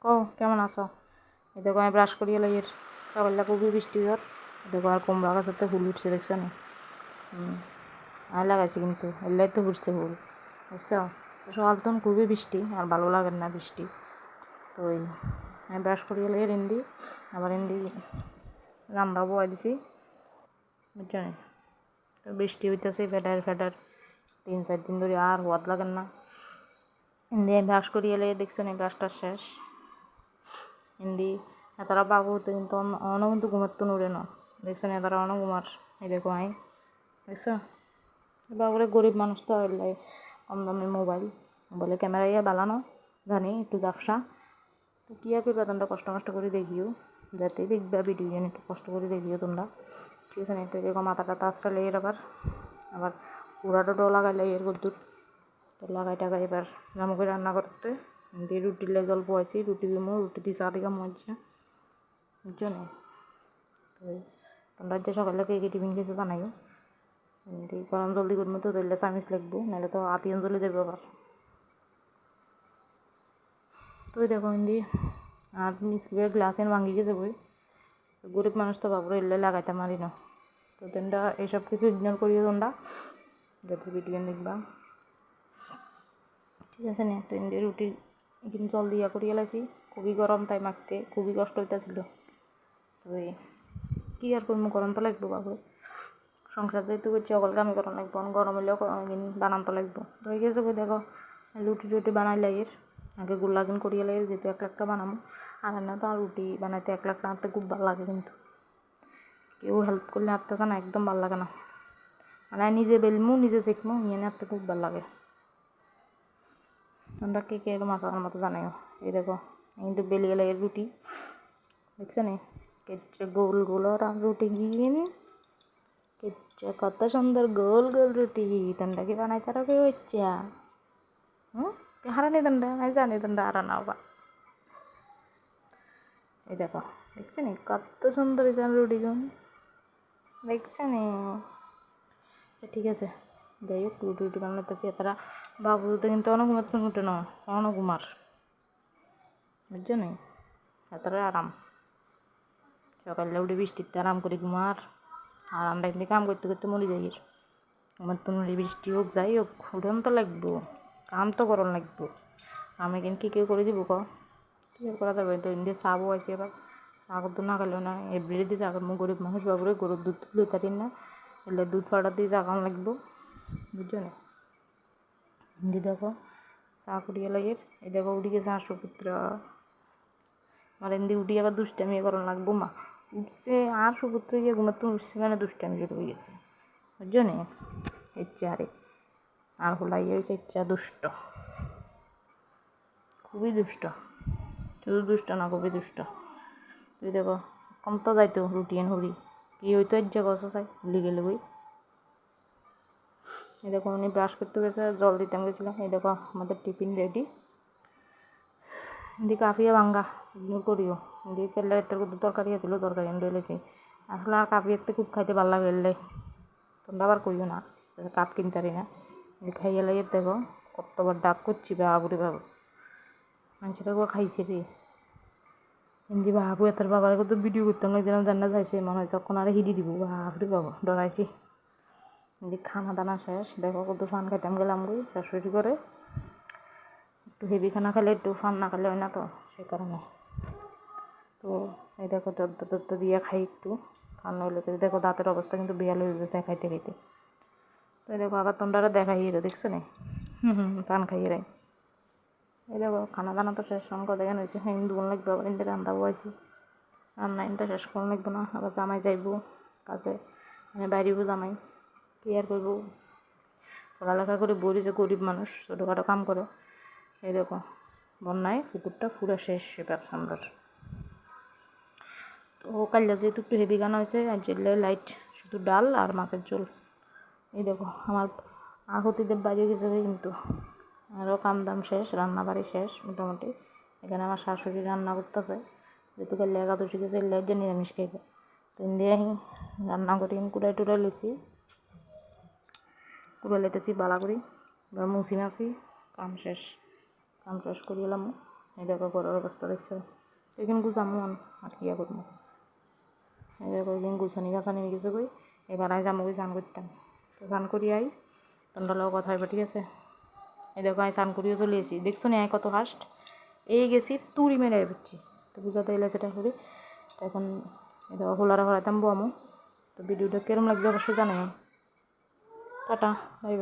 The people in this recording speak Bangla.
কও কেমন আছো? এই দেখো আমি ব্রাশ করিয়ে লাগি সকালটা খুবই বৃষ্টি জ্বর। দেখো আর কুমড়া গাছেতে ফুল উঠছে দেখছো না? আমি লাগাইছি কিন্তু এলাই তো উঠছে ফুল বুঝছো। সকাল তখন খুবই বৃষ্টি আর ভালো লাগে না বৃষ্টি। তো আমি ব্রাশ করিয়ে লাগে হিন্দি আবার হিন্দি রান্নাও বয়াই দিছি বুঝছো না। তো বৃষ্টি হইতেছে ফেডার 3-4 দিন ধরে আর হওয়াত লাগে না। হিন্দি আমি ব্রাশ করিয়ে লাগে দেখছো না ব্রাশটা শেষ হিন্দি তারা বাবু তো কিন্তু অন্য কিন্তু ঘুমাতো নুড়ে না দেখছো না তারা অন্য ঘুমার। এই দেখো আই দেখছো বাবুরে গরিব মানুষ তো এলাই কম দামি মোবাইলে ক্যামেরা ইয়ে বালানো জানি একটু জাফসা তো কী আর করবা তোমরা কষ্ট করে দেখিও যাতে দেখবা ভিডিও একটু কষ্ট করে দেখিও তোমরা ঠিক আছে না। তো এরকম মাথাটা তাজটা লেগে আবার পুরাটা ডো লাগাইলে এর কদ্দুর তো লাগাই টাগাই এবার জামুকে রান্না করতে দিয়ে রুটির লাই জল পোয়াইছি রুটি দিয়ে চা দিকে মজা বুঝছো না। তো তোমরা যে সকালে কে টিফিন খেয়েছো জানাইও গরম জলদি করবো তো ধরলে চামিচ লাগবো নাহলে তো আপিয়ন জ্বলে যাবে আবার। তো দেখো হিন্দি আর স্কুলের গ্লাস এনে ভাঙি গেছে বই গরিব মানুষ তো বাবুরা এলে লাগাইতে মারি না। তো তোমরা এইসব কিছু ইগনোর করিও তোমরা যাতে ভিডিও দেখবা ঠিক আছে না। তো হিন্দি রুটি কিন্তু জল দিয়া করিয়ে লাইছি খুবই গরম তাই মাখতে খুবই কষ্ট হইতেছিল। তো কী আর করবো গরম তো লাগবো বাবু সংসার যেহেতু করছি অকল কামে করা লাগবো গরম হলেও বানান তো লাগবো। তো হয়ে গেছে দেখো রুটি বানাই লাগের আগে গোল্লাগিন করিয়ে লাগে যেহেতু একটা বানাবো আর না তো আর রুটি বানাইতে 1 লাখ টাকাতে খুব ভালো লাগে কিন্তু কেউ হেল্প করলে আটতেছে না একদম ভালো লাগে না মানে নিজে বেলমু নিজে শিখমু নিয়ে আটতে খুব ভালো লাগে। তোমরা কে এরকম আসার মতো জানাইও। এই দেখো কিন্তু বেলিয়ে লাগে রুটি দেখছো নি কেটে গোল গোল আর রুটি গিয়ে কত সুন্দর গোল গোল রুটি তোমরা কি বানাইতে পারো কেউ ইচ্ছা হারানি তোমরা আমি জানি তোমরা হারানাও বা। এই দেখো দেখছো নি কত সুন্দর রুটি গুন দেখছো নি। ঠিক আছে যাই হোক রুটি বানাতেছি তারা বাবু তো কিন্তু অনেক উঠে না অনেক ঘুমার বুঝছো নি তারা আরাম সকালে উঠে বৃষ্টিতে আরাম করে ঘুমার আর আমরা কিন্তু কাম করতে করতে মরে যাই আমার তো বৃষ্টি হোক যাই হোক উঠন তো লাগবো কাম তো করন লাগবো আমি কিন্তু কেউ করে দিব কী করা যাবে। তো ইন্ডিয়া চাবো আছে এবার চা করতে না খেলেও না এভরি দিয়ে চা করবো গরিব মানুষ বাবুরে গরুর দুধ তুলে তারি না এলে দুধ ফাটা দিয়ে চা খাওয়ান লাগবো বুঝছো না। হিন্দি দেখো চা করিয়ে লাগে এই দেখো উঠে গেছে আর সুপুত্র আমার হিন্দি উঠি আবার দুষ্টামি করন লাগবো মা উঠছে আর সুপুত্র গিয়ে ঘুমাতে উঠছে মানে দুষ্টামি শুরু হয়ে গেছে বুঝছো না। ইচ্ছা আর হলাই হয়েছে ইচ্ছা দুষ্ট খুবই দুষ্ট শুধু দুষ্ট না খুবই দুষ্ট। তুই দেখো কম তো যাইতো রুটিন হরি কি হইতো ইচ্ছা গছ চাই ভুলি গেলে বই। এই দেখো উনি ব্রাশ করতে গেছে জল দিতাম গেছিলাম। এই দেখো আমাদের টিফিন রেডি এদিকে কাফিয়া ভাঙ্গা ইগনোর করিও এদিকে কেল্লার তরকারি আছিল তরকারি এনে ঢেলেছি আসলে আর কাফিয়াতে খুব খাইতে ভালো লাগে এলে তোমরা আবার করিও না কাপ কিনতারি না খাইয়ে লাগে দেখো কতবার ডাক করছি বাবুরে বাবু মানুষটা খাইছে রে হিন্দি বাবু এত বাবার কত ভিডিও করতাম লাগছিলাম জান্না যাইছে মনে হয় যখন আর হিডি দিব বাবুরে বাবু ডরাইছি। খানা দানা শেষ দেখো কত ফান খাইতাম গেলাম গই শাশুড়ি করে একটু হেভি খানা খেলে একটু ফান না খেলে হয় না তো সে কারণে। তো এই দেখো যত দিয়ে খাই একটু ফান হইলে দেখো দাঁতের অবস্থা কিন্তু বিয়াল হয়ে গেছে খাইতে খাইতে। তো এই দেখো আবার তোমরা দেখাই দেখছো না পান খাইয়ে রাই। এই দেখো খানা দানা তো শেষ সঙ্গ দেখেন হয়েছে হিন্দু লাগবে আবার হিন্দি রান্না বয়েছি রান্না ইনটা শেষ করা লাগবো না আবার জামাই যাইবো কাজে মানে বাইরেও জামাই কি আর করবো পড়ালেখা করে বলি যে গরিব মানুষ ছোটোখাটো কাম করে। এই দেখো বন্যায় পুকুরটা পুরো শেষ এবার আমরা। তো কাল্লা যেহেতু একটু হেভি গানা হয়েছে আর জেলে লাইট শুধু ডাল আর মাছের ঝোল। এই দেখো আমার আহতিদের বাইরে গেছে কিন্তু আরও কাম দাম শেষ রান্না বাড়ি শেষ মোটামুটি। এখানে আমার শাশুড়ি রান্না করতেছে যেহেতু কাল্লা একাদশী গেছে লাইট যে নিরামিষ খাইবে তো দিয়ে রান্না করি কুড়াই টুড়াই লিছি কুড়াই লাইতেছি বালা করি এবার মুছি মাছি কাম শেষ করি এলাম। এই দেখো ঘরের অবস্থা দেখছো, এখানে গুছামো আর কি করবো। এই দেখো এখানে গুছানি গাছানি হয়ে গেছে কই, এবার আই যাবো গান করতাম, তো গান করি আই তোমরা লোক কথা হইবা, ঠিক আছে। এই দেখো আমি স্নান করিও চলে এসেছি, দেখছো না কত ফাস্ট এই গেছি তুড়ি মেরে পড়ছি, তো বুঝাতে এলে সেটা করি। তো এখন এই দেখো হোলারা হরাইতাম বমো। তো ভিডিওটা কেরম লাগছে অবশ্যই জানাই। Tata, bye bye.